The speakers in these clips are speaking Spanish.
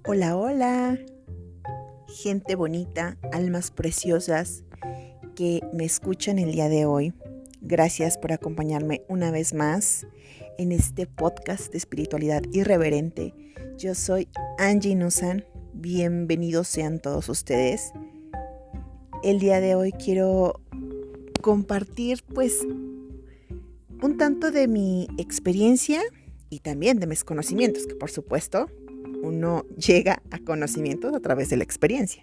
Hola, hola, gente bonita, almas preciosas que me escuchan el día de hoy. Gracias por acompañarme una vez más en este podcast de espiritualidad irreverente. Yo soy Angie Nusan, bienvenidos sean todos ustedes. El día de hoy quiero compartir un tanto de mi experiencia y también de mis conocimientos, que por supuesto uno llega a conocimientos a través de la experiencia.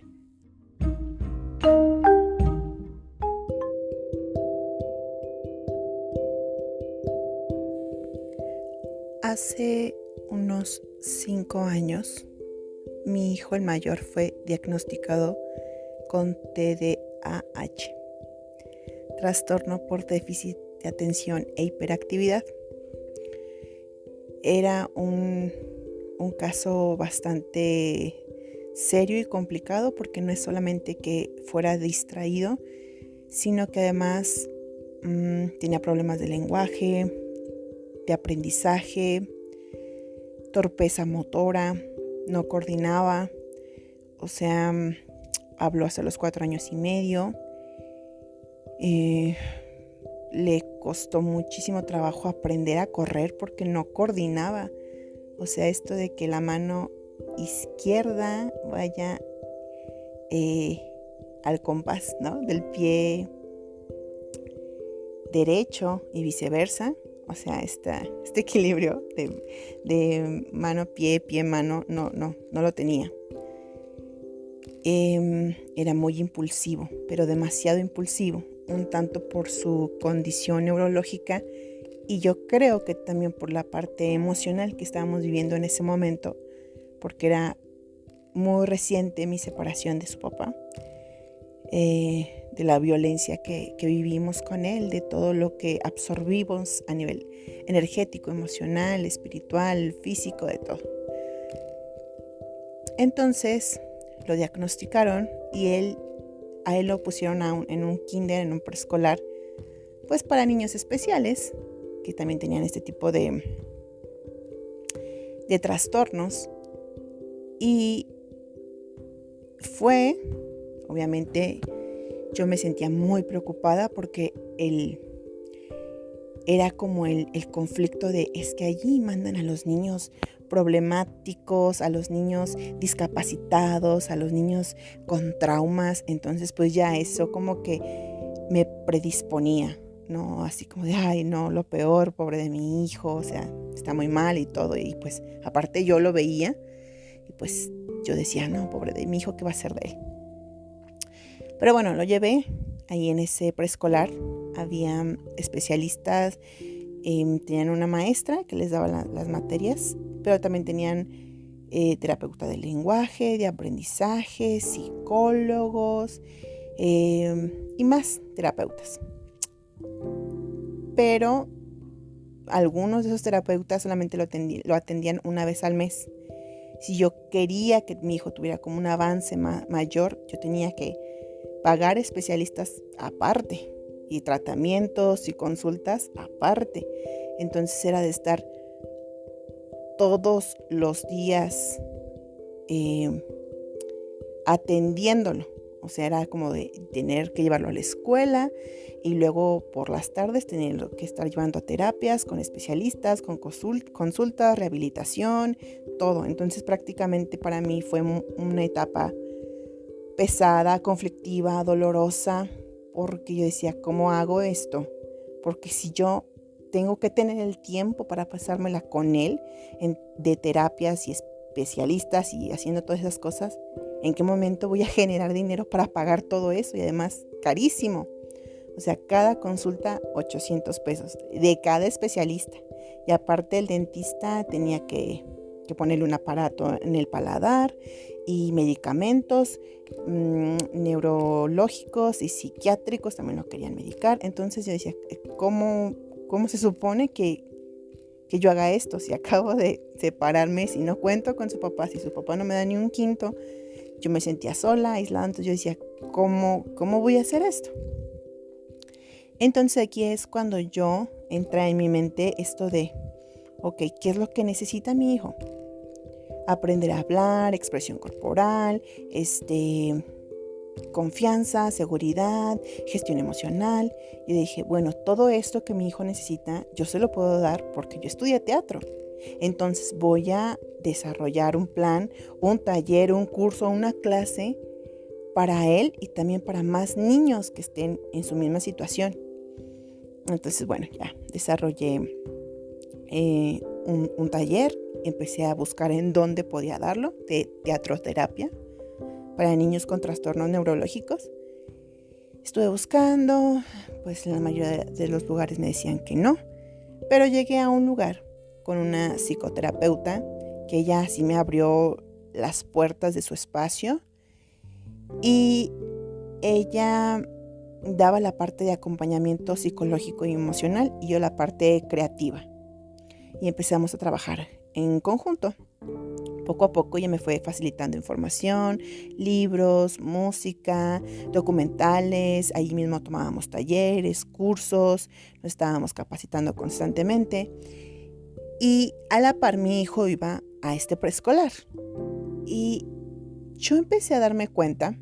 Hace unos 5 años, mi hijo el mayor fue diagnosticado con TDAH, trastorno por déficit de atención e hiperactividad. Era un caso bastante serio y complicado porque no es solamente que fuera distraído, sino que además tenía problemas de lenguaje, de aprendizaje, torpeza motora, no coordinaba, habló hasta los 4 años y medio. Le costó muchísimo trabajo aprender a correr porque no coordinaba. O sea, esto de que la mano izquierda vaya al compás, ¿no?, del pie derecho y viceversa. O sea, este equilibrio de mano, pie, mano, no lo tenía. Era muy impulsivo, pero demasiado impulsivo, un tanto por su condición neurológica y yo creo que también por la parte emocional que estábamos viviendo en ese momento, porque era muy reciente mi separación de su papá, de la violencia que vivimos con él, de todo lo que absorbimos a nivel energético, emocional, espiritual, físico, de todo. Entonces lo diagnosticaron y a él lo pusieron en un kinder, en un preescolar, pues para niños especiales que también tenían este tipo de trastornos. Y obviamente yo me sentía muy preocupada porque él era como el conflicto de, es que allí mandan a los niños problemáticos, a los niños discapacitados, a los niños con traumas. Entonces pues ya eso como que me predisponía, ¿no? Así como de, ay, no, lo peor, pobre de mi hijo, o sea, está muy mal y todo. Y pues aparte yo lo veía y pues yo decía, no, pobre de mi hijo, ¿qué va a ser de él? Pero bueno, lo llevé ahí en ese preescolar. Había especialistas, tenían una maestra que les daba las materias, pero también tenían terapeuta de lenguaje, de aprendizaje, psicólogos y más terapeutas. Pero algunos de esos terapeutas solamente lo atendían una vez al mes. Si yo quería que mi hijo tuviera como un avance mayor, yo tenía que pagar especialistas aparte y tratamientos y consultas aparte. Entonces era de estar todos los días atendiéndolo. O sea, era como de tener que llevarlo a la escuela y luego por las tardes tener que estar llevando a terapias con especialistas, con consultas, rehabilitación, todo. Entonces prácticamente para mí fue una etapa pesada, conflictiva, dolorosa, porque yo decía, ¿cómo hago esto? Porque si yo tengo que tener el tiempo para pasármela con él de terapias y especialistas y haciendo todas esas cosas, ¿en qué momento voy a generar dinero para pagar todo eso? Y además, carísimo. O sea, cada consulta 800 pesos de cada especialista. Y aparte el dentista tenía que ponerle un aparato en el paladar y medicamentos neurológicos y psiquiátricos también lo querían medicar. Entonces yo decía, ¿cómo se supone que yo haga esto? Si acabo de separarme, si no cuento con su papá, si su papá no me da ni un quinto, yo me sentía sola, aislada. Entonces yo decía, ¿cómo voy a hacer esto? Entonces aquí es cuando yo entra en mi mente esto de, ok, ¿qué es lo que necesita mi hijo? aprender a hablar, expresión corporal, confianza, seguridad, gestión emocional. Y dije, bueno, todo esto que mi hijo necesita, yo se lo puedo dar porque yo estudié teatro. Entonces voy a desarrollar un plan, un taller, un curso, una clase para él y también para más niños que estén en su misma situación. Entonces, bueno, ya desarrollé un taller, empecé a buscar en dónde podía darlo, de teatroterapia para niños con trastornos neurológicos. Estuve buscando, pues la mayoría de los lugares me decían que no, pero llegué a un lugar con una psicoterapeuta que ella sí me abrió las puertas de su espacio y ella daba la parte de acompañamiento psicológico y emocional y yo la parte creativa. Y empezamos a trabajar en conjunto. Poco a poco ella me fue facilitando información, libros, música, documentales. Allí mismo tomábamos talleres, cursos, nos estábamos capacitando constantemente. Y a la par mi hijo iba a este preescolar. Y yo empecé a darme cuenta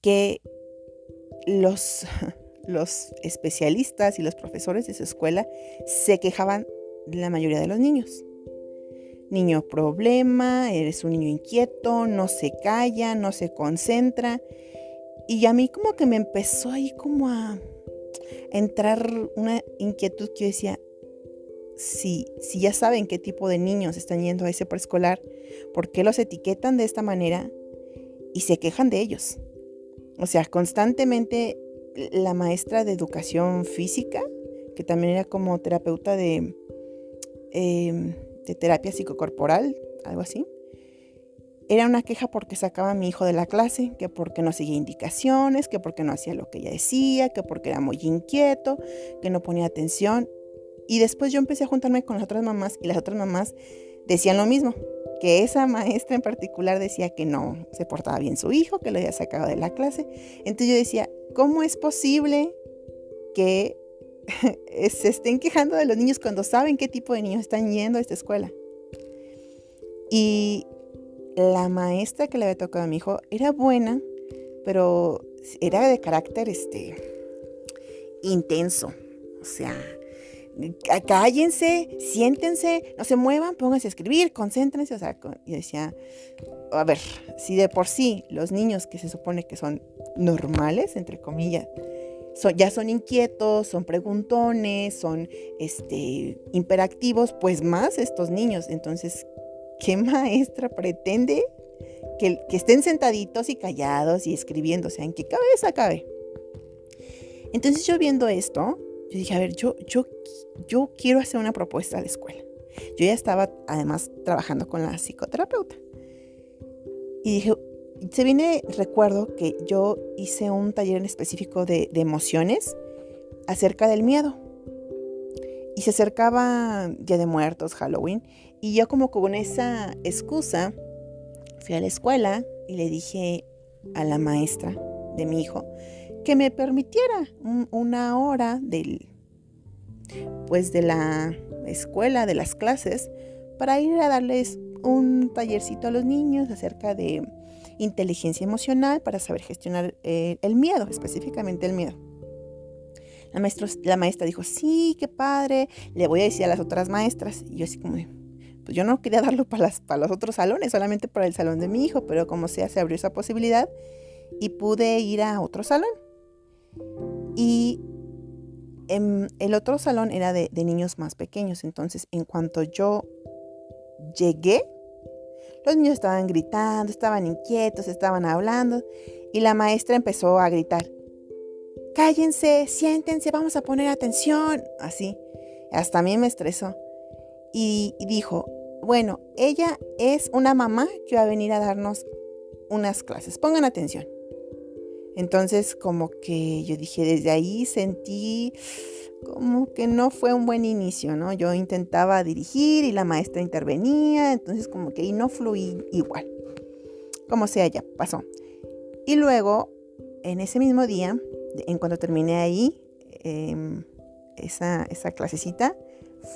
que los especialistas y los profesores de su escuela se quejaban de la mayoría de los niños. Niño problema, eres un niño inquieto, no se calla, no se concentra. Y a mí como que me empezó ahí como a entrar una inquietud que yo decía, si ya saben qué tipo de niños están yendo a ese preescolar, ¿por qué los etiquetan de esta manera y se quejan de ellos? O sea, constantemente la maestra de educación física, que también era como terapeuta de terapia psicocorporal, algo así, era una queja porque sacaba a mi hijo de la clase, que porque no seguía indicaciones, que porque no hacía lo que ella decía, que porque era muy inquieto, que no ponía atención. Y después yo empecé a juntarme con las otras mamás y las otras mamás decían lo mismo, que esa maestra en particular decía que no se portaba bien su hijo, que lo había sacado de la clase. Entonces yo decía, ¿cómo es posible que se estén quejando de los niños cuando saben qué tipo de niños están yendo a esta escuela? Y la maestra que le había tocado a mi hijo era buena, pero era de carácter intenso. O sea, cállense, siéntense, no se muevan, pónganse a escribir, concéntrense. O sea, yo decía, a ver, si de por sí los niños que se supone que son normales, entre comillas, ya son inquietos, son preguntones, son hiperactivos, pues más estos niños. Entonces, ¿qué maestra pretende que estén sentaditos y callados y escribiendo? O sea, ¿en qué cabeza cabe? Entonces yo viendo esto, yo dije, a ver, yo quiero hacer una propuesta a la escuela. Yo ya estaba además trabajando con la psicoterapeuta. Y dije, recuerdo que yo hice un taller en específico de emociones acerca del miedo. Y se acercaba Día de Muertos, Halloween. Y yo como con esa excusa fui a la escuela y le dije a la maestra de mi hijo que me permitiera una hora de la escuela, de las clases, para ir a darles un tallercito a los niños acerca de inteligencia emocional para saber gestionar el miedo, específicamente el miedo. La maestra dijo, sí, qué padre, le voy a decir a las otras maestras. Y yo así como, pues yo no quería darlo para los otros salones, solamente para el salón de mi hijo, pero como sea, se abrió esa posibilidad y pude ir a otro salón. Y el otro salón era de niños más pequeños. Entonces, en cuanto yo llegué, los niños estaban gritando, estaban inquietos, estaban hablando. Y la maestra empezó a gritar, cállense, siéntense, vamos a poner atención. Así, hasta a mí me estresó. Y dijo, bueno, ella es una mamá que va a venir a darnos unas clases, pongan atención. Entonces como que yo dije, desde ahí sentí como que no fue un buen inicio, ¿no? Yo intentaba dirigir y la maestra intervenía, entonces como que ahí no fluí igual. Como sea, ya pasó. Y luego, en ese mismo día, en cuando terminé ahí, esa clasecita,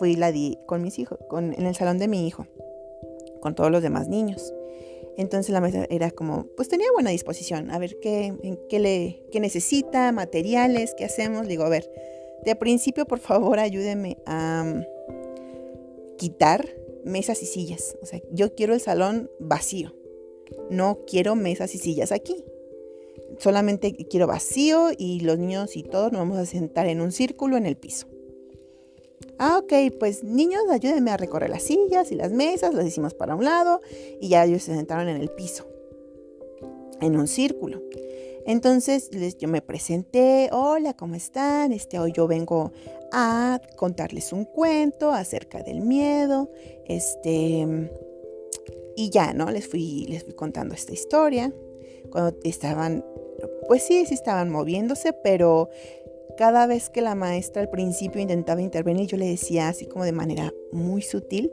la di con mis hijos, en el salón de mi hijo. con todos los demás niños. Entonces la maestra era como, pues tenía buena disposición, a ver qué necesita, materiales, qué hacemos. Le digo, a ver, de principio por favor ayúdeme a quitar mesas y sillas. O sea, yo quiero el salón vacío, no quiero mesas y sillas aquí. Solamente quiero vacío y los niños y todos nos vamos a sentar en un círculo en el piso. Ok, pues niños, ayúdenme a recorrer las sillas y las mesas, las hicimos para un lado y ya ellos se sentaron en el piso, en un círculo. Entonces yo me presenté, hola, ¿cómo están? Hoy yo vengo a contarles un cuento acerca del miedo, y ya, ¿no? Les fui contando esta historia. Cuando estaban, pues sí estaban moviéndose, pero cada vez que la maestra al principio intentaba intervenir, yo le decía así como de manera muy sutil,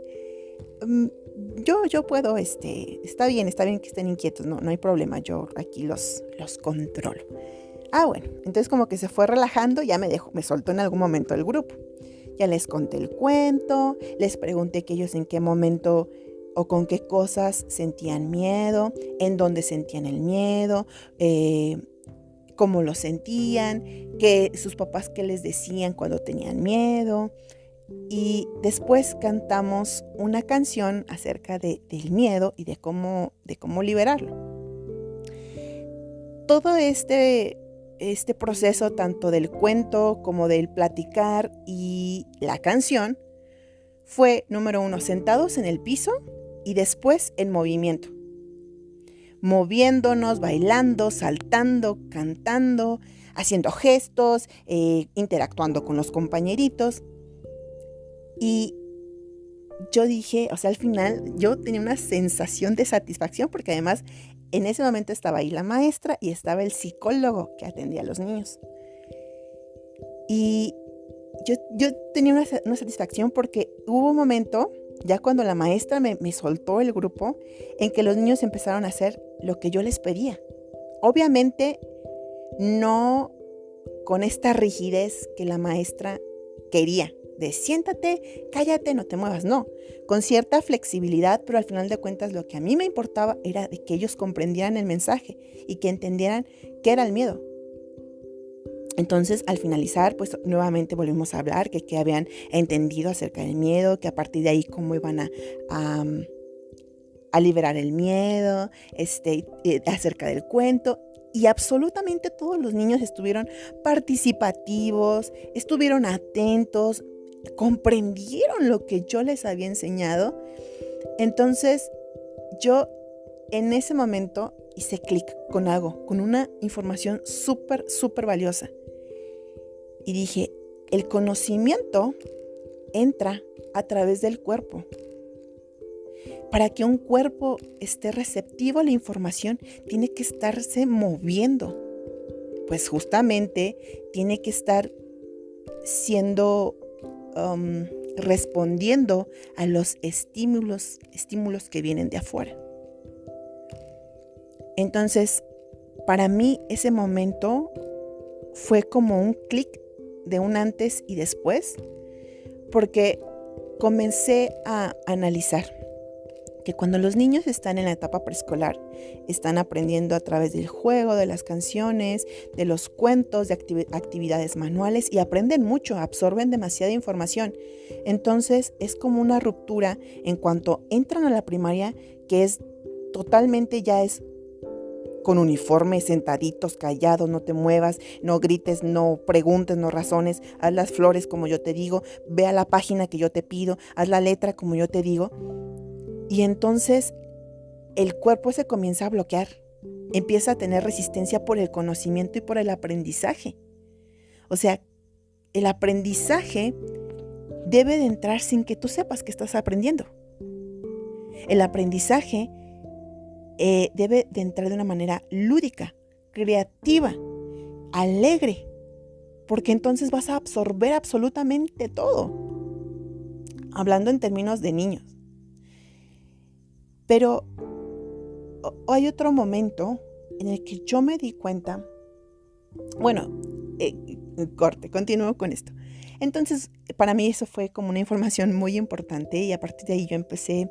yo puedo, está bien que estén inquietos, no hay problema, yo aquí los controlo. Bueno, entonces como que se fue relajando, ya me soltó en algún momento el grupo. Ya les conté el cuento, les pregunté que ellos en qué momento o con qué cosas sentían miedo, en dónde sentían el miedo, cómo lo sentían, que sus papás qué les decían cuando tenían miedo. Y después cantamos una canción acerca del miedo y de cómo liberarlo. Todo este proceso, tanto del cuento como del platicar y la canción, fue, número 1, sentados en el piso y después en movimiento. Moviéndonos, bailando, saltando, cantando, haciendo gestos, interactuando con los compañeritos. Y yo dije, o sea, al final yo tenía una sensación de satisfacción porque además en ese momento estaba ahí la maestra y estaba el psicólogo que atendía a los niños. Y yo tenía una satisfacción porque hubo un momento, ya cuando la maestra me soltó el grupo, en que los niños empezaron a hacer lo que yo les pedía. Obviamente no con esta rigidez que la maestra quería, de siéntate, cállate, no te muevas, no, con cierta flexibilidad, pero al final de cuentas lo que a mí me importaba era de que ellos comprendieran el mensaje y que entendieran qué era el miedo. Entonces, al finalizar, pues nuevamente volvimos a hablar que habían entendido acerca del miedo, que a partir de ahí cómo iban a liberar el miedo, acerca del cuento. Y absolutamente todos los niños estuvieron participativos, estuvieron atentos, comprendieron lo que yo les había enseñado. Entonces, yo en ese momento hice clic con algo, con una información súper, súper valiosa. Y dije, el conocimiento entra a través del cuerpo. Para que un cuerpo esté receptivo a la información, tiene que estarse moviendo. Pues justamente tiene que estar respondiendo a los estímulos que vienen de afuera. Entonces, para mí ese momento fue como un clic de un antes y después, porque comencé a analizar que cuando los niños están en la etapa preescolar, están aprendiendo a través del juego, de las canciones, de los cuentos, de actividades manuales y aprenden mucho, absorben demasiada información. Entonces es como una ruptura en cuanto entran a la primaria, que es totalmente ya es con uniforme, sentaditos, callados, no te muevas, no grites, no preguntes, no razones, haz las flores como yo te digo, ve a la página que yo te pido, haz la letra como yo te digo. Y entonces el cuerpo se comienza a bloquear, empieza a tener resistencia por el conocimiento y por el aprendizaje. O sea, el aprendizaje debe de entrar sin que tú sepas que estás aprendiendo. El aprendizaje debe de entrar de una manera lúdica, creativa, alegre, porque entonces vas a absorber absolutamente todo, hablando en términos de niños. Pero hay otro momento en el que yo me di cuenta, continúo con esto. Entonces, para mí eso fue como una información muy importante y a partir de ahí yo empecé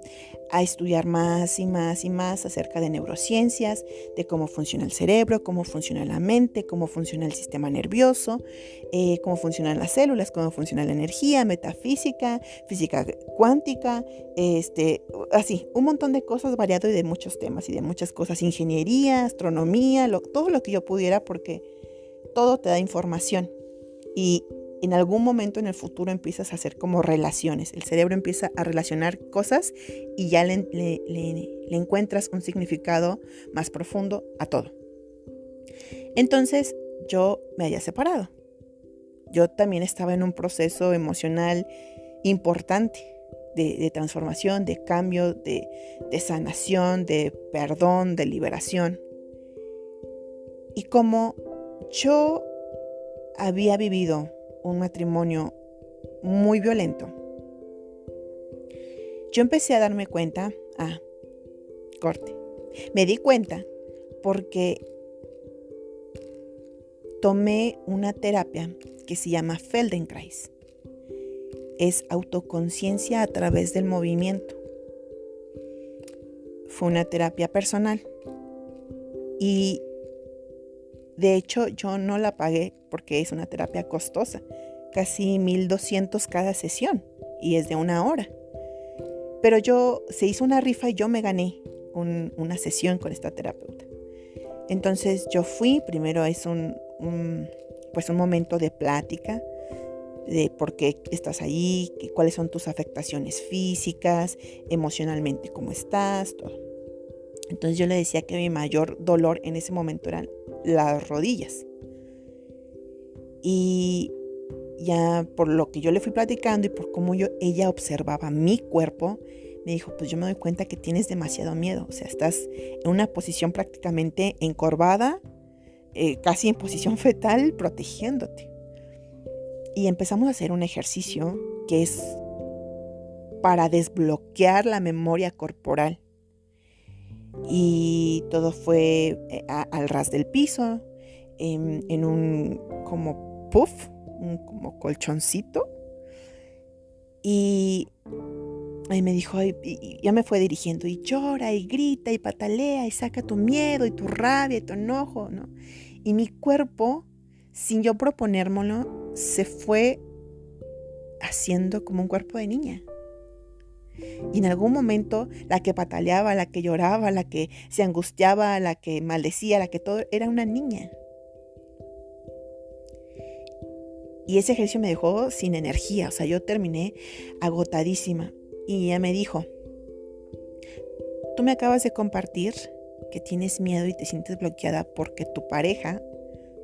a estudiar más y más y más acerca de neurociencias, de cómo funciona el cerebro, cómo funciona la mente, cómo funciona el sistema nervioso, cómo funcionan las células, cómo funciona la energía, metafísica, física cuántica, así, un montón de cosas variado y de muchos temas y de muchas cosas, ingeniería, astronomía, todo lo que yo pudiera porque todo te da información y en algún momento en el futuro empiezas a hacer como relaciones. El cerebro empieza a relacionar cosas y ya le encuentras un significado más profundo a todo. Entonces yo me había separado. Yo también estaba en un proceso emocional importante de transformación, de cambio, de sanación, de perdón, de liberación. Y como yo había vivido un matrimonio muy violento, yo empecé a darme cuenta, me di cuenta porque tomé una terapia que se llama Feldenkrais. Es autoconciencia a través del movimiento. Fue una terapia personal y de hecho yo no la pagué porque es una terapia costosa, casi 1,200 cada sesión y es de 1 hora. Pero se hizo una rifa y yo me gané una sesión con esta terapeuta. Entonces yo fui, primero es un momento de plática, de por qué estás ahí, cuáles son tus afectaciones físicas, emocionalmente cómo estás, todo. Entonces yo le decía que mi mayor dolor en ese momento eran las rodillas. Y ya por lo que yo le fui platicando y por cómo ella observaba mi cuerpo, me dijo, pues yo me doy cuenta que tienes demasiado miedo. O sea, estás en una posición prácticamente encorvada, casi en posición fetal, protegiéndote. Y empezamos a hacer un ejercicio que es para desbloquear la memoria corporal. Y todo fue al ras del piso, en un como puff, un como colchoncito. Y me dijo, y ya me fue dirigiendo, y llora, y grita, y patalea, y saca tu miedo, y tu rabia, y tu enojo, ¿no? Y mi cuerpo, sin yo proponérmelo, se fue haciendo como un cuerpo de niña. Y en algún momento, la que pataleaba, la que lloraba, la que se angustiaba, la que maldecía, la que todo, era una niña. Y ese ejercicio me dejó sin energía, o sea, yo terminé agotadísima. Y ella me dijo, tú me acabas de compartir que tienes miedo y te sientes bloqueada porque tu pareja,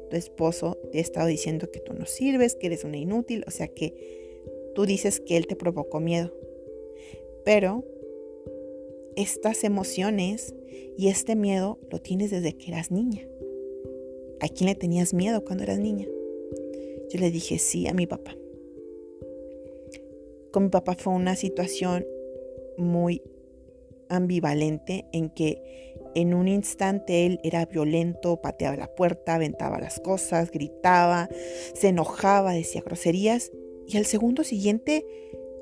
tu esposo, te ha estado diciendo que tú no sirves, que eres una inútil, o sea que tú dices que él te provocó miedo. Pero estas emociones y este miedo lo tienes desde que eras niña. ¿A quién le tenías miedo cuando eras niña? Yo le dije sí, a mi papá. Con mi papá fue una situación muy ambivalente en que en un instante él era violento, pateaba la puerta, aventaba las cosas, gritaba, se enojaba, decía groserías y al segundo siguiente,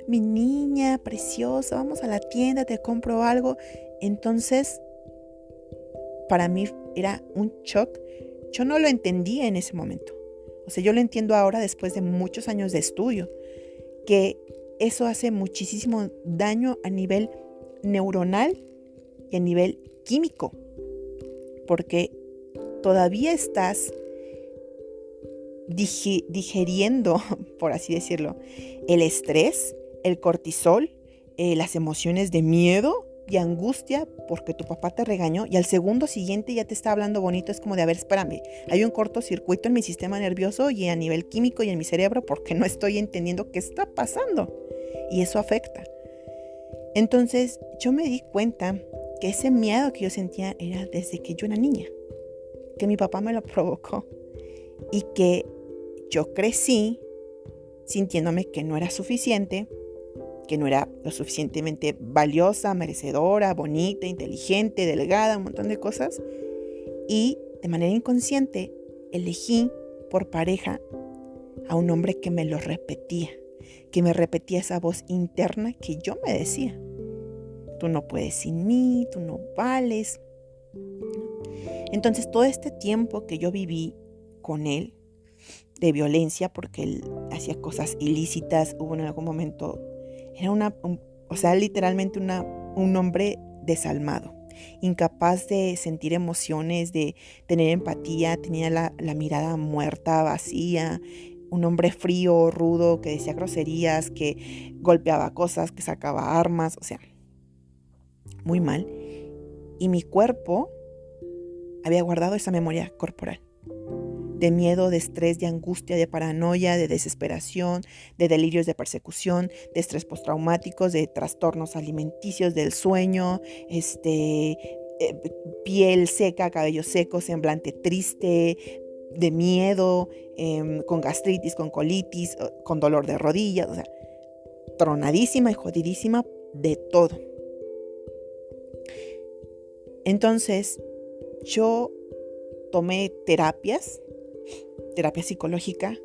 mi niña preciosa, vamos a la tienda, te compro algo. Entonces, para mí era un shock. Yo no lo entendía en ese momento. O sea, yo lo entiendo ahora después de muchos años de estudio, que eso hace muchísimo daño a nivel neuronal y a nivel químico, porque todavía estás digeriendo, por así decirlo, el estrés, el cortisol, las emociones de miedo y angustia porque tu papá te regañó y al segundo siguiente ya te está hablando bonito. Es como de, a ver, espérame, hay un cortocircuito en mi sistema nervioso y a nivel químico y en mi cerebro porque no estoy entendiendo qué está pasando y eso afecta. Entonces yo me di cuenta que ese miedo que yo sentía era desde que yo era niña, que mi papá me lo provocó y que yo crecí sintiéndome que no era suficiente, que no era lo suficientemente valiosa, merecedora, bonita, inteligente, delgada, un montón de cosas. Y de manera inconsciente elegí por pareja a un hombre que me lo repetía, que me repetía esa voz interna que yo me decía. Tú no puedes sin mí, tú no vales. Entonces todo este tiempo que yo viví con él, de violencia, porque él hacía cosas ilícitas, hubo en algún momento, era literalmente un hombre desalmado, incapaz de sentir emociones, de tener empatía, tenía la mirada muerta, vacía, un hombre frío, rudo, que decía groserías, que golpeaba cosas, que sacaba armas, o sea, muy mal. Y mi cuerpo había guardado esa memoria corporal de miedo, de estrés, de angustia, de paranoia, de desesperación, de delirios de persecución, de estrés postraumáticos, de trastornos alimenticios, del sueño, piel seca, cabello seco, semblante triste, de miedo, con gastritis, con colitis, con dolor de rodillas, o sea, tronadísima y jodidísima de todo. Entonces, yo tomé terapia psicológica,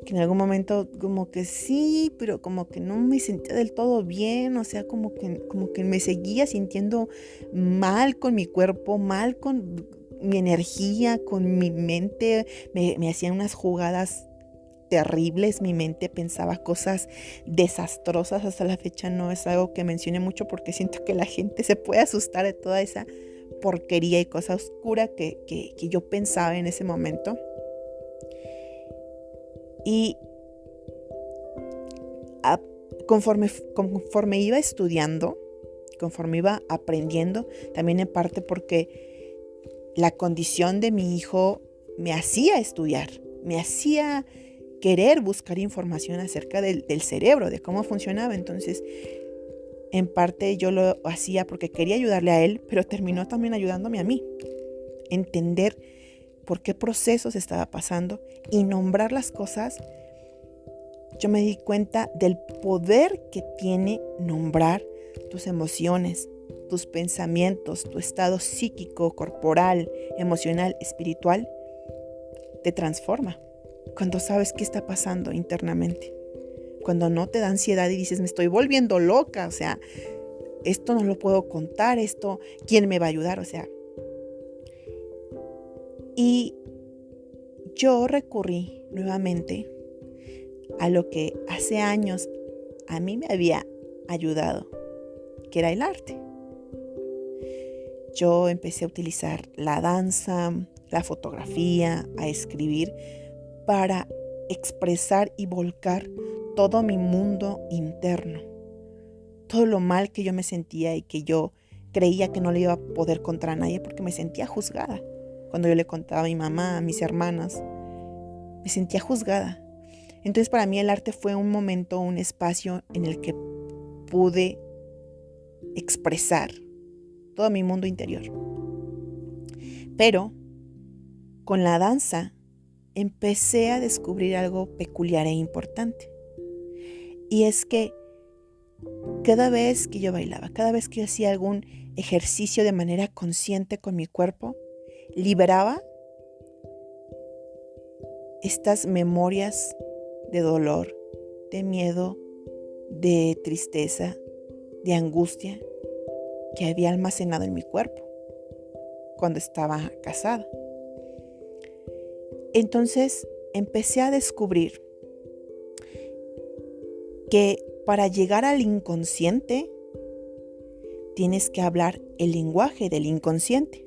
que en algún momento como que sí, pero como que no me sentía del todo bien, o sea, como que me seguía sintiendo mal con mi cuerpo, mal con mi energía, con mi mente, me hacían unas jugadas terribles, mi mente pensaba cosas desastrosas. Hasta la fecha no es algo que mencione mucho porque siento que la gente se puede asustar de toda esa porquería y cosa oscura que yo pensaba en ese momento. Y conforme iba estudiando, conforme iba aprendiendo, también en parte porque la condición de mi hijo me hacía estudiar, me hacía querer buscar información acerca del cerebro, de cómo funcionaba. Entonces, en parte yo lo hacía porque quería ayudarle a él, pero terminó también ayudándome a mí. Entender por qué procesos estaba pasando y nombrar las cosas. Yo me di cuenta del poder que tiene nombrar tus emociones, tus pensamientos, tu estado psíquico, corporal, emocional, espiritual. Te transforma cuando sabes qué está pasando internamente. Cuando no te da ansiedad y dices, me estoy volviendo loca, o sea, esto no lo puedo contar, esto, ¿quién me va a ayudar? O sea, y yo recurrí nuevamente a lo que hace años a mí me había ayudado, que era el arte. Yo empecé a utilizar la danza, la fotografía, a escribir para expresar y volcar todo mi mundo interno, todo lo mal que yo me sentía y que yo creía que no le iba a poder contar a nadie porque me sentía juzgada. Cuando yo le contaba a mi mamá, a mis hermanas, me sentía juzgada. Entonces para mí el arte fue un momento, un espacio en el que pude expresar todo mi mundo interior. Pero con la danza empecé a descubrir algo peculiar e importante. Y es que cada vez que yo bailaba, cada vez que yo hacía algún ejercicio de manera consciente con mi cuerpo, liberaba estas memorias de dolor, de miedo, de tristeza, de angustia que había almacenado en mi cuerpo cuando estaba casada. Entonces empecé a descubrir que para llegar al inconsciente tienes que hablar el lenguaje del inconsciente.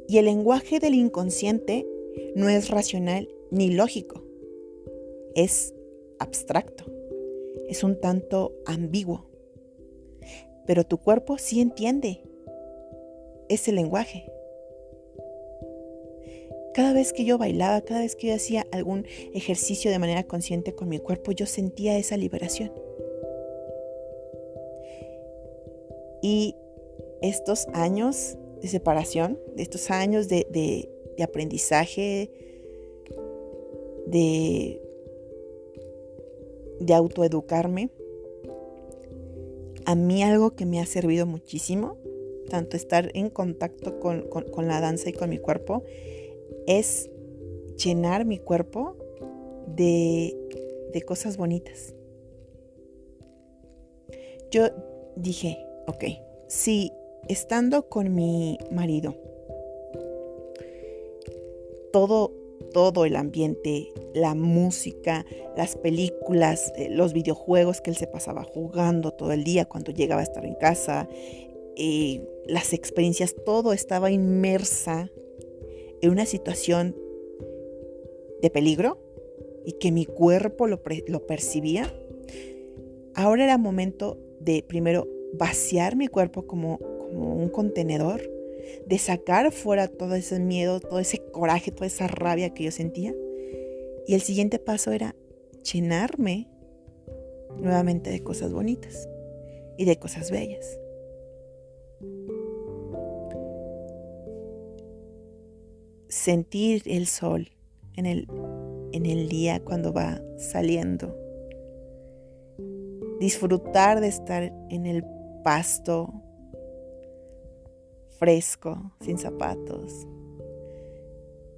Y el lenguaje del inconsciente no es racional ni lógico, es abstracto, es un tanto ambiguo. Pero tu cuerpo sí entiende ese lenguaje. Cada vez que yo bailaba, cada vez que yo hacía algún ejercicio de manera consciente con mi cuerpo, yo sentía esa liberación. Y estos años de separación, estos años de aprendizaje, de autoeducarme, a mí algo que me ha servido muchísimo, tanto estar en contacto con la danza y con mi cuerpo, es llenar mi cuerpo de cosas bonitas. Yo dije, ok, si estando con mi marido, todo el ambiente, la música, las películas, los videojuegos que él se pasaba jugando todo el día cuando llegaba a estar en casa, las experiencias, todo estaba inmersa en una situación de peligro y que mi cuerpo lo percibía. Ahora era momento de primero vaciar mi cuerpo como un contenedor, de sacar fuera todo ese miedo, todo ese coraje, toda esa rabia que yo sentía. Y el siguiente paso era llenarme nuevamente de cosas bonitas y de cosas bellas. Sentir el sol en el día cuando va saliendo. Disfrutar de estar en el pasto fresco, sin zapatos.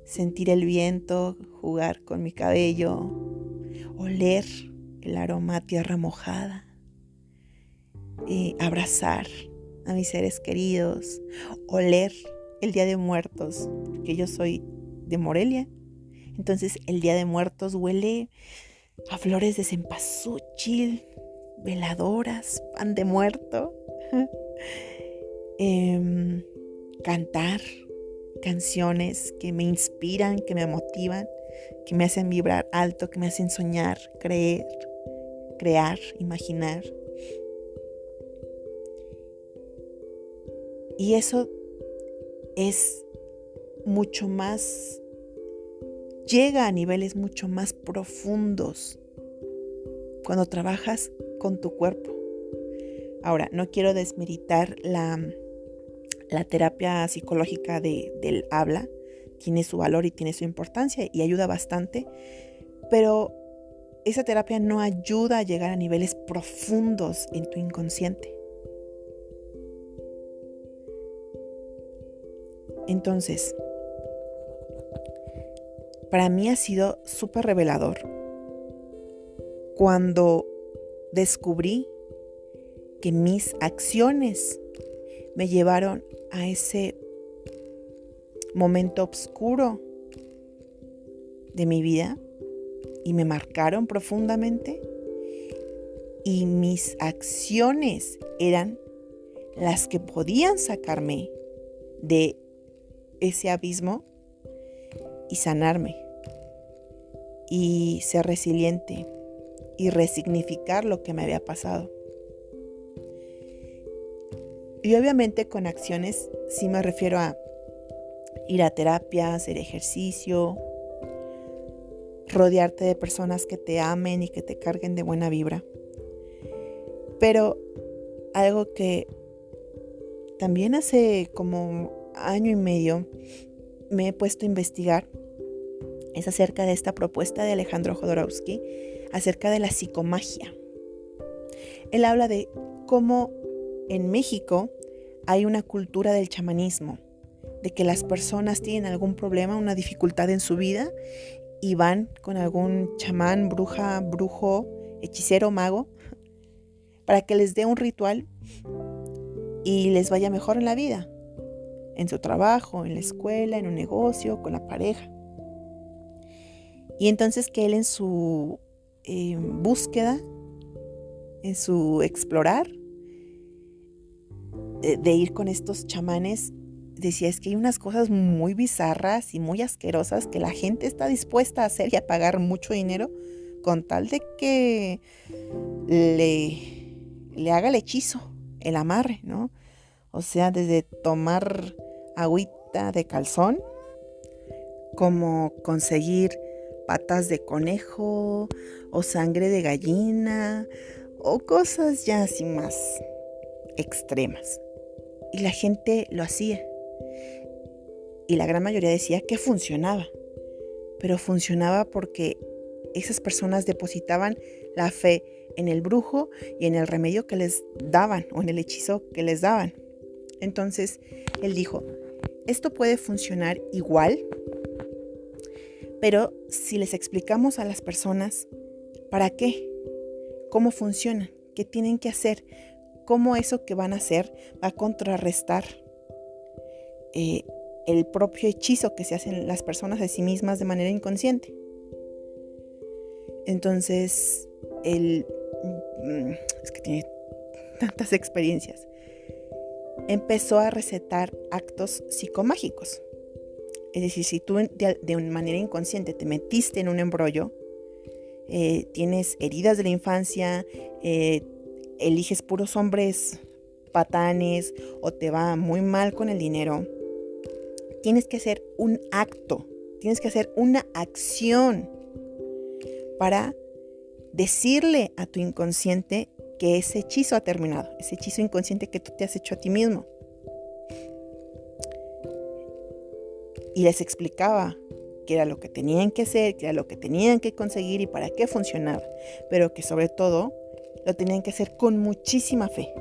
Sentir el viento, jugar con mi cabello, oler el aroma a tierra mojada, abrazar a mis seres queridos, oler el Día de Muertos, porque yo soy de Morelia. Entonces el Día de Muertos huele a flores de cempasúchil, veladoras, pan de muerto. Cantar canciones que me inspiran, que me motivan, que me hacen vibrar alto, que me hacen soñar, crear, imaginar. Y eso es mucho más, llega a niveles mucho más profundos cuando trabajas con tu cuerpo. Ahora, no quiero desmeritar la terapia psicológica del habla. Tiene su valor y tiene su importancia y ayuda bastante, pero esa terapia no ayuda a llegar a niveles profundos en tu inconsciente. Entonces, para mí ha sido súper revelador cuando descubrí que mis acciones me llevaron a ese momento oscuro de mi vida y me marcaron profundamente, y mis acciones eran las que podían sacarme de ese abismo y sanarme y ser resiliente y resignificar lo que me había pasado. Y obviamente con acciones sí me refiero a ir a terapia, hacer ejercicio, rodearte de personas que te amen y que te carguen de buena vibra. Pero algo que también hace como año y medio me he puesto a investigar es acerca de esta propuesta de Alejandro Jodorowsky acerca de la psicomagia. Él habla de cómo en México hay una cultura del chamanismo, de que las personas tienen algún problema, una dificultad en su vida y van con algún chamán, bruja, brujo, hechicero, mago, para que les dé un ritual y les vaya mejor en la vida, en su trabajo, en la escuela, en un negocio, con la pareja. Y entonces que él en su búsqueda, en su explorar, de ir con estos chamanes, decía, es que hay unas cosas muy bizarras y muy asquerosas que la gente está dispuesta a hacer y a pagar mucho dinero con tal de que le haga el hechizo, el amarre, ¿no? O sea, desde tomar agüita de calzón, como conseguir patas de conejo o sangre de gallina o cosas ya así más extremas. Y la gente lo hacía. Y la gran mayoría decía que funcionaba. Pero funcionaba porque esas personas depositaban la fe en el brujo y en el remedio que les daban o en el hechizo que les daban. Entonces él dijo, esto puede funcionar igual, Pero si les explicamos a las personas para qué, cómo funcionan, qué tienen que hacer, cómo eso que van a hacer va a contrarrestar el propio hechizo que se hacen las personas a sí mismas de manera inconsciente. Entonces, es que tiene tantas experiencias, empezó a recetar actos psicomágicos. Es decir, si tú de manera inconsciente te metiste en un embrollo, tienes heridas de la infancia, eliges puros hombres patanes o te va muy mal con el dinero, tienes que hacer un acto, tienes que hacer una acción para decirle a tu inconsciente que ese hechizo ha terminado, ese hechizo inconsciente que tú te has hecho a ti mismo. Y les explicaba qué era lo que tenían que hacer, qué era lo que tenían que conseguir y para qué funcionaba, pero que sobre todo lo tenían que hacer con muchísima fe.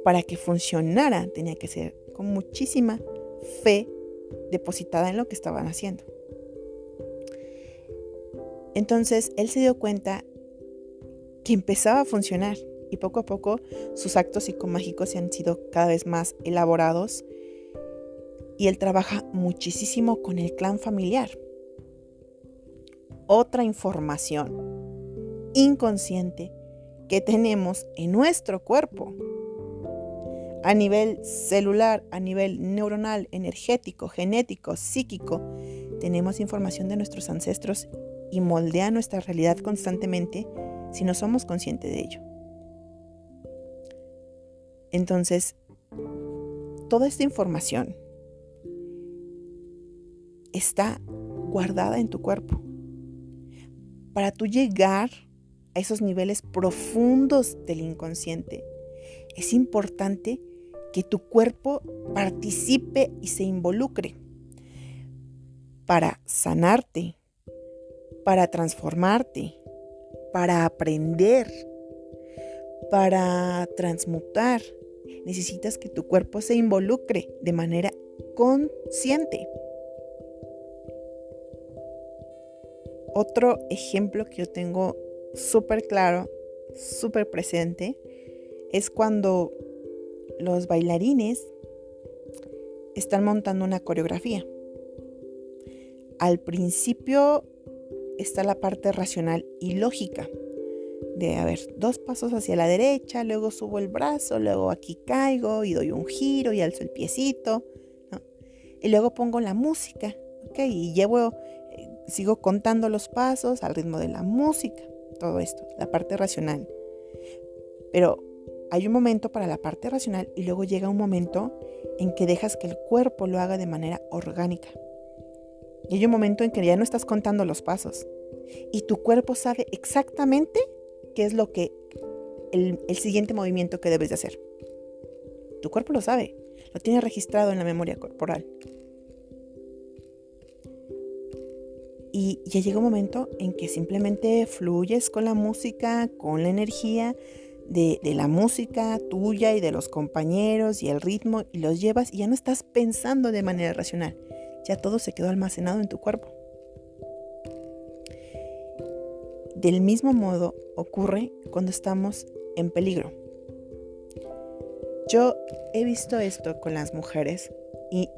Para que funcionara tenía que ser con muchísima fe depositada en lo que estaban haciendo. Entonces él se dio cuenta que empezaba a funcionar y poco a poco sus actos psicomágicos se han sido cada vez más elaborados y él trabaja muchísimo con el clan familiar. Otra información inconsciente que tenemos en nuestro cuerpo, a nivel celular, a nivel neuronal, energético, genético, psíquico, tenemos información de nuestros ancestros y moldea nuestra realidad constantemente si no somos conscientes de ello. Entonces, toda esta información está guardada en tu cuerpo. Para tú llegar a esos niveles profundos del inconsciente, es importante que tu cuerpo participe y se involucre para sanarte, para transformarte, para aprender, para transmutar. Necesitas que tu cuerpo se involucre de manera consciente. Otro ejemplo que yo tengo súper claro, súper presente, es cuando los bailarines están montando una coreografía. Al principio está la parte racional y lógica de, 2 pasos hacia la derecha, luego subo el brazo, luego aquí caigo y doy un giro y alzo el piecito, ¿no? Y luego pongo la música, ¿okay? Y sigo contando los pasos al ritmo de la música, todo esto, la parte racional. Pero hay un momento para la parte racional y luego llega un momento en que dejas que el cuerpo lo haga de manera orgánica. Y hay un momento en que ya no estás contando los pasos y tu cuerpo sabe exactamente qué es lo que el siguiente movimiento que debes de hacer. Tu cuerpo lo sabe, lo tiene registrado en la memoria corporal. Y ya llega un momento en que simplemente fluyes con la música, con la energía de la música tuya y de los compañeros y el ritmo, y los llevas y ya no estás pensando de manera racional. Ya todo se quedó almacenado en tu cuerpo. Del mismo modo ocurre cuando estamos en peligro. Yo he visto esto con las mujeres y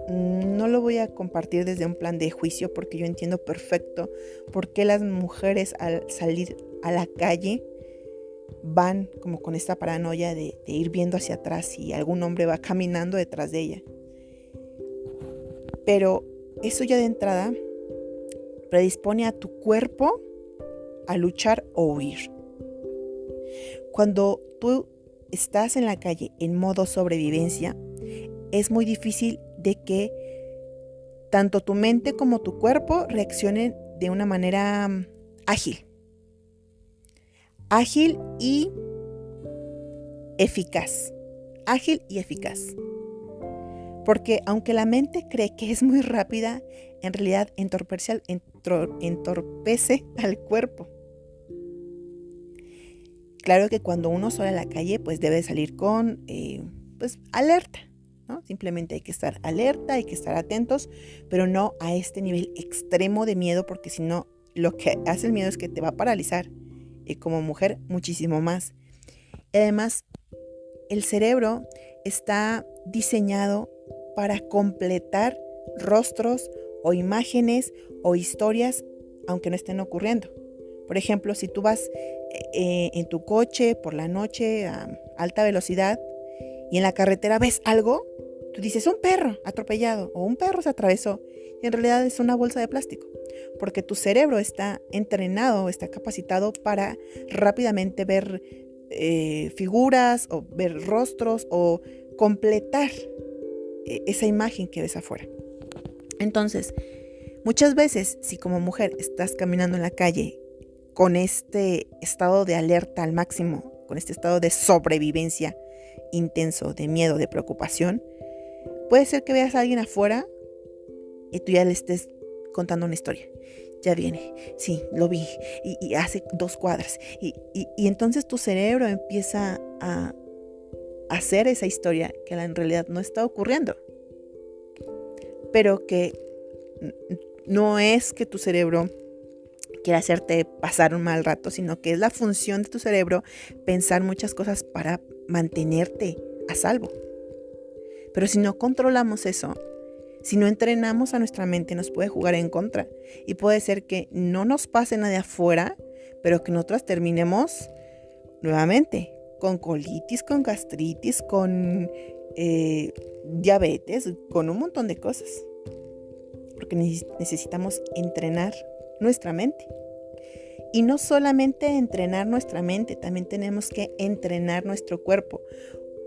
no lo voy a compartir desde un plan de juicio porque yo entiendo perfecto por qué las mujeres al salir a la calle van como con esta paranoia de ir viendo hacia atrás y algún hombre va caminando detrás de ella. Pero eso ya de entrada predispone a tu cuerpo a luchar o huir. Cuando tú estás en la calle en modo sobrevivencia, es muy difícil de que tanto tu mente como tu cuerpo reaccionen de una manera ágil y eficaz. Ágil y eficaz. Porque aunque la mente cree que es muy rápida, en realidad entorpece al cuerpo. Claro que cuando uno sale a la calle, pues debe salir con alerta. ¿no? Simplemente hay que estar alerta, hay que estar atentos, pero no a este nivel extremo de miedo, porque si no, lo que hace el miedo es que te va a paralizar. Y como mujer, muchísimo más. Y además, el cerebro está diseñado para completar rostros o imágenes o historias, aunque no estén ocurriendo. Por ejemplo, si tú vas en tu coche por la noche a alta velocidad y en la carretera ves algo, tú dices, un perro atropellado o un perro se atravesó. Y en realidad es una bolsa de plástico, porque tu cerebro está entrenado, está capacitado para rápidamente ver figuras o ver rostros o completar esa imagen que ves afuera. Entonces, muchas veces, si como mujer estás caminando en la calle con este estado de alerta al máximo, con este estado de sobrevivencia intenso, de miedo, de preocupación, puede ser que veas a alguien afuera y tú ya le estés contando una historia. Ya viene, sí, lo vi, y hace 2 cuadras. Y entonces tu cerebro empieza a hacer esa historia que en realidad no está ocurriendo. Pero que no es que tu cerebro quiera hacerte pasar un mal rato, sino que es la función de tu cerebro pensar muchas cosas para mantenerte a salvo. Pero si no controlamos eso, si no entrenamos a nuestra mente, nos puede jugar en contra. Y puede ser que no nos pase nada de afuera, pero que nosotras terminemos nuevamente con colitis, con gastritis, con diabetes, con un montón de cosas. Porque necesitamos entrenar nuestra mente. Y no solamente entrenar nuestra mente, también tenemos que entrenar nuestro cuerpo.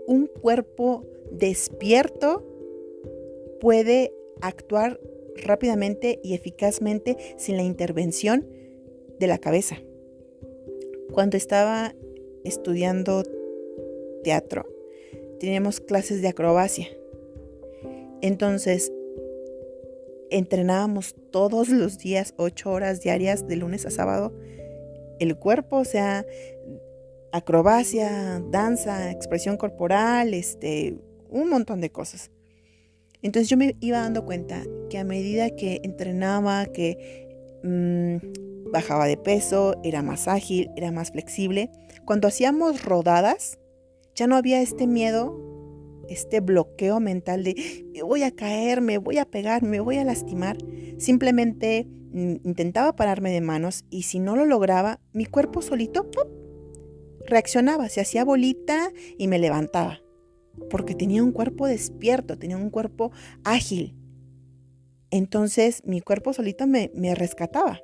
Un cuerpo despierto puede actuar rápidamente y eficazmente sin la intervención de la cabeza. Cuando estaba estudiando teatro, teníamos clases de acrobacia. Entonces, entrenábamos todos los días 8 horas diarias de lunes a sábado el cuerpo, o sea, acrobacia, danza, expresión corporal, un montón de cosas. Entonces yo me iba dando cuenta que a medida que entrenaba, que bajaba de peso, era más ágil, era más flexible, cuando hacíamos rodadas ya no había este miedo, este bloqueo mental de me voy a caer, me voy a pegar, me voy a lastimar. Simplemente intentaba pararme de manos y si no lo lograba, mi cuerpo solito ¡pum!, reaccionaba, se hacía bolita y me levantaba. Porque tenía un cuerpo despierto, tenía un cuerpo ágil. Entonces mi cuerpo solito me rescataba.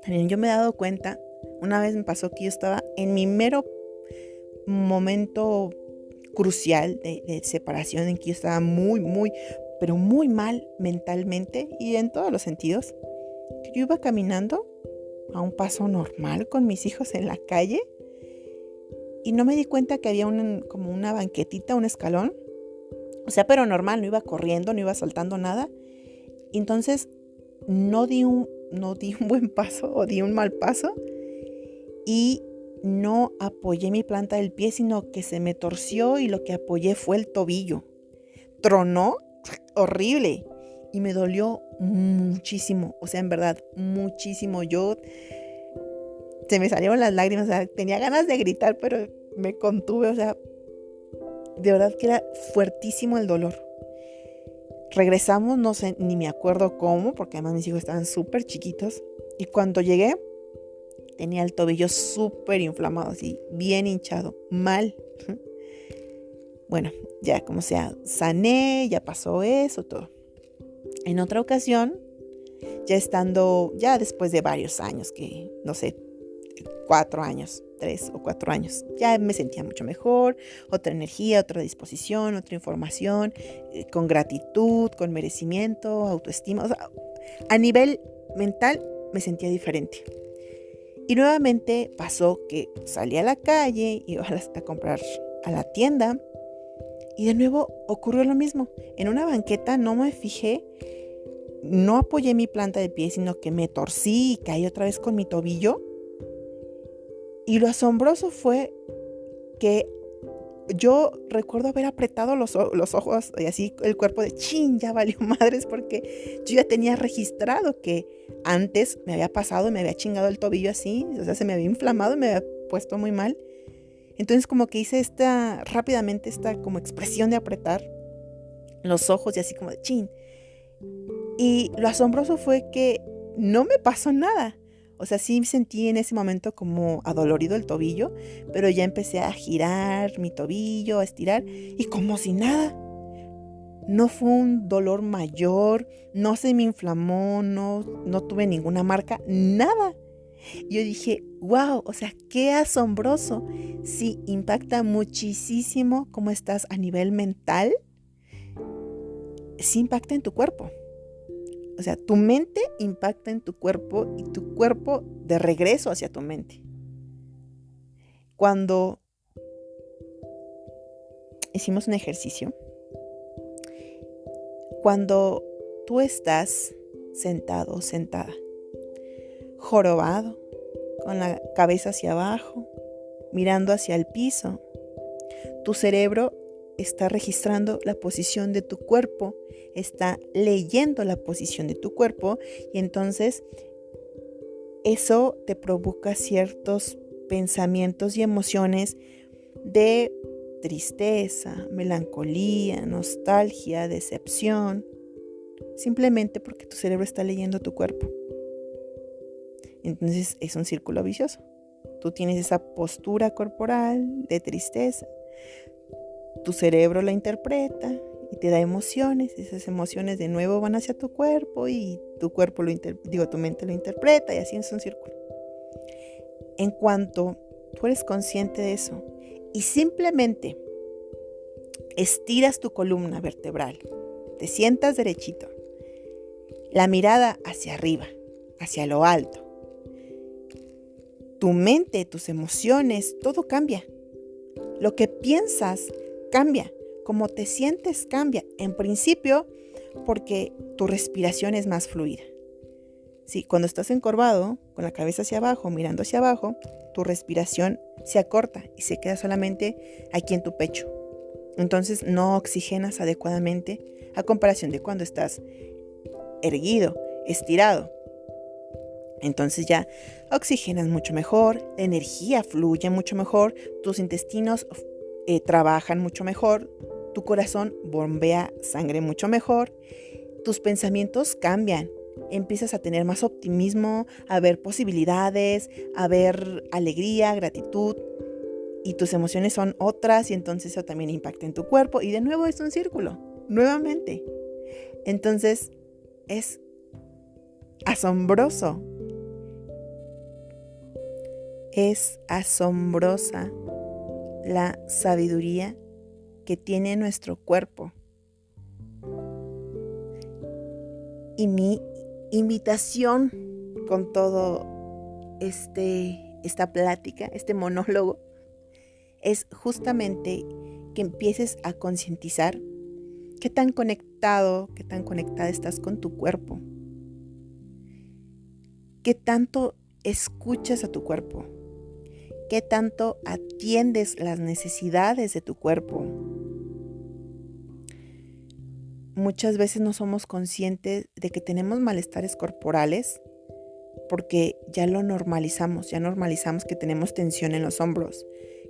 También yo me he dado cuenta, una vez me pasó que yo estaba en mi mero momento crucial de separación, en que yo estaba pero muy mal mentalmente y en todos los sentidos. Yo iba caminando a un paso normal con mis hijos en la calle y no me di cuenta que había como una banquetita, un escalón. O sea, pero normal, no iba corriendo, no iba saltando nada. Y entonces no di un buen paso o di un mal paso y no apoyé mi planta del pie, sino que se me torció y lo que apoyé fue el tobillo. Tronó horrible y me dolió muchísimo, o sea, en verdad, muchísimo. Se me salieron las lágrimas, o sea, tenía ganas de gritar, pero me contuve, o sea, de verdad que era fuertísimo el dolor. Regresamos, no sé, ni me acuerdo cómo, porque además mis hijos estaban súper chiquitos. Y cuando llegué, tenía el tobillo súper inflamado, así, bien hinchado, mal. Bueno, ya como sea, sané, ya pasó eso, todo. En otra ocasión, ya después de varios años, que no sé, 4 años, 3 o 4 años, ya me sentía mucho mejor, otra energía, otra disposición, otra información, con gratitud, con merecimiento, autoestima, o sea, a nivel mental me sentía diferente. Y nuevamente pasó que salí a la calle, iba a comprar a la tienda y de nuevo ocurrió lo mismo. En una banqueta no me fijé, no apoyé mi planta de pie, sino que me torcí y caí otra vez con mi tobillo. Y lo asombroso fue que yo recuerdo haber apretado los ojos y así el cuerpo de chin, ya valió madres, porque yo ya tenía registrado que antes me había pasado, me había chingado el tobillo así, o sea, se me había inflamado y me había puesto muy mal. Entonces como que hice rápidamente esta como expresión de apretar los ojos y así como de chin. Y lo asombroso fue que no me pasó nada. O sea, sí sentí en ese momento como adolorido el tobillo, pero ya empecé a girar mi tobillo, a estirar, y como si nada. No fue un dolor mayor, no se me inflamó, no tuve ninguna marca, nada. Yo dije, wow, o sea, qué asombroso. Sí, impacta muchísimo cómo estás a nivel mental, sí impacta en tu cuerpo. O sea, tu mente impacta en tu cuerpo y tu cuerpo de regreso hacia tu mente. Cuando hicimos un ejercicio, cuando tú estás sentado o sentada, jorobado, con la cabeza hacia abajo, mirando hacia el piso, tu cerebro está registrando la posición de tu cuerpo, está leyendo la posición de tu cuerpo y entonces eso te provoca ciertos pensamientos y emociones de tristeza, melancolía, nostalgia, decepción, simplemente porque tu cerebro está leyendo tu cuerpo. Entonces es un círculo vicioso. Tú tienes esa postura corporal de tristeza, tu cerebro la interpreta y te da emociones. Esas emociones de nuevo van hacia tu cuerpo y tu cuerpo tu mente lo interpreta y así es un círculo. En cuanto tú eres consciente de eso y simplemente estiras tu columna vertebral, te sientas derechito, la mirada hacia arriba, hacia lo alto, tu mente, tus emociones, todo cambia. Lo que piensas cambia, como te sientes cambia. En principio, porque tu respiración es más fluida. Sí, cuando estás encorvado, con la cabeza hacia abajo, mirando hacia abajo, tu respiración se acorta y se queda solamente aquí en tu pecho. Entonces no oxigenas adecuadamente a comparación de cuando estás erguido, estirado. Entonces ya oxigenas mucho mejor, la energía fluye mucho mejor, tus intestinos trabajan mucho mejor, tu corazón bombea sangre mucho mejor, tus pensamientos cambian, empiezas a tener más optimismo, a ver posibilidades, a ver alegría, gratitud, y tus emociones son otras y entonces eso también impacta en tu cuerpo y de nuevo es un círculo, nuevamente. Entonces es asombroso. Es asombrosa la sabiduría que tiene nuestro cuerpo. Y mi invitación con todo esta plática, este monólogo, es justamente que empieces a concientizar qué tan conectado, qué tan conectada estás con tu cuerpo. Qué tanto escuchas a tu cuerpo. ¿Qué tanto atiendes las necesidades de tu cuerpo? Muchas veces no somos conscientes de que tenemos malestares corporales porque ya lo normalizamos, ya normalizamos que tenemos tensión en los hombros,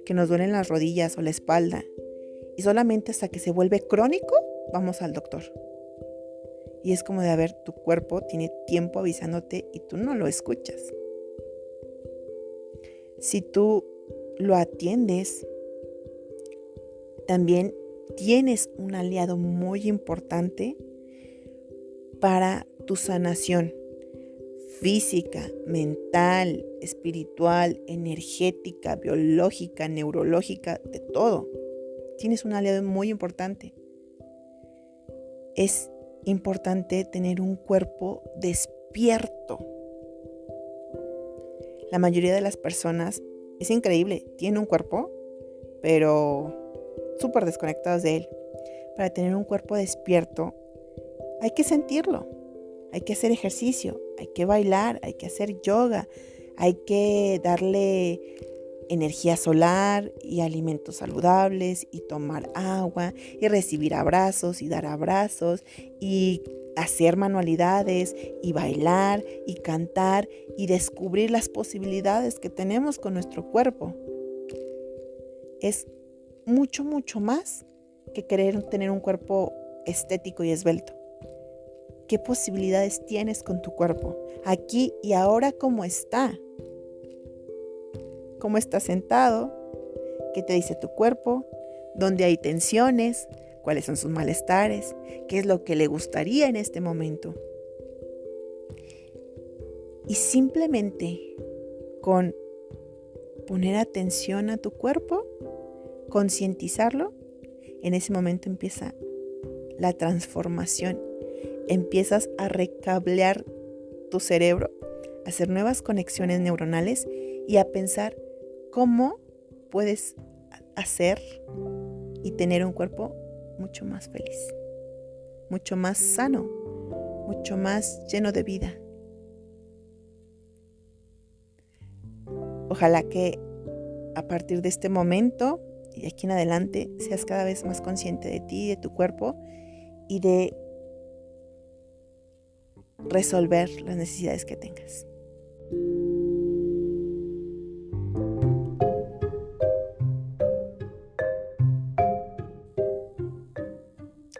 que nos duelen las rodillas o la espalda. Y solamente hasta que se vuelve crónico, vamos al doctor. Y es como de, a ver, tu cuerpo tiene tiempo avisándote y tú no lo escuchas. Si tú lo atiendes, también tienes un aliado muy importante para tu sanación física, mental, espiritual, energética, biológica, neurológica, de todo. Tienes un aliado muy importante. Es importante tener un cuerpo despierto. La mayoría de las personas, es increíble, tienen un cuerpo, pero súper desconectados de él. Para tener un cuerpo despierto, hay que sentirlo, hay que hacer ejercicio, hay que bailar, hay que hacer yoga, hay que darle energía solar y alimentos saludables y tomar agua y recibir abrazos y dar abrazos y hacer manualidades y bailar y cantar y descubrir las posibilidades que tenemos con nuestro cuerpo. Es mucho, mucho más que querer tener un cuerpo estético y esbelto. ¿Qué posibilidades tienes con tu cuerpo? Aquí y ahora, ¿cómo está? ¿Cómo está sentado? ¿Qué te dice tu cuerpo? ¿Dónde hay tensiones? ¿Cuáles son sus malestares? ¿Qué es lo que le gustaría en este momento? Y simplemente con poner atención a tu cuerpo, concientizarlo, en ese momento empieza la transformación. Empiezas a recablear tu cerebro, a hacer nuevas conexiones neuronales y a pensar cómo puedes hacer y tener un cuerpo mucho más feliz, mucho más sano, mucho más lleno de vida. Ojalá que a partir de este momento y de aquí en adelante seas cada vez más consciente de ti, de tu cuerpo y de resolver las necesidades que tengas.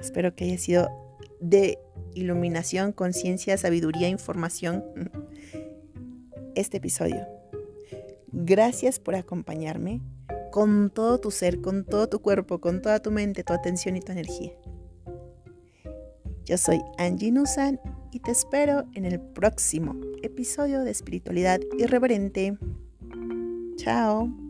Espero que haya sido de iluminación, conciencia, sabiduría, información este episodio. Gracias por acompañarme con todo tu ser, con todo tu cuerpo, con toda tu mente, tu atención y tu energía. Yo soy Angie Nusan y te espero en el próximo episodio de Espiritualidad Irreverente. Chao.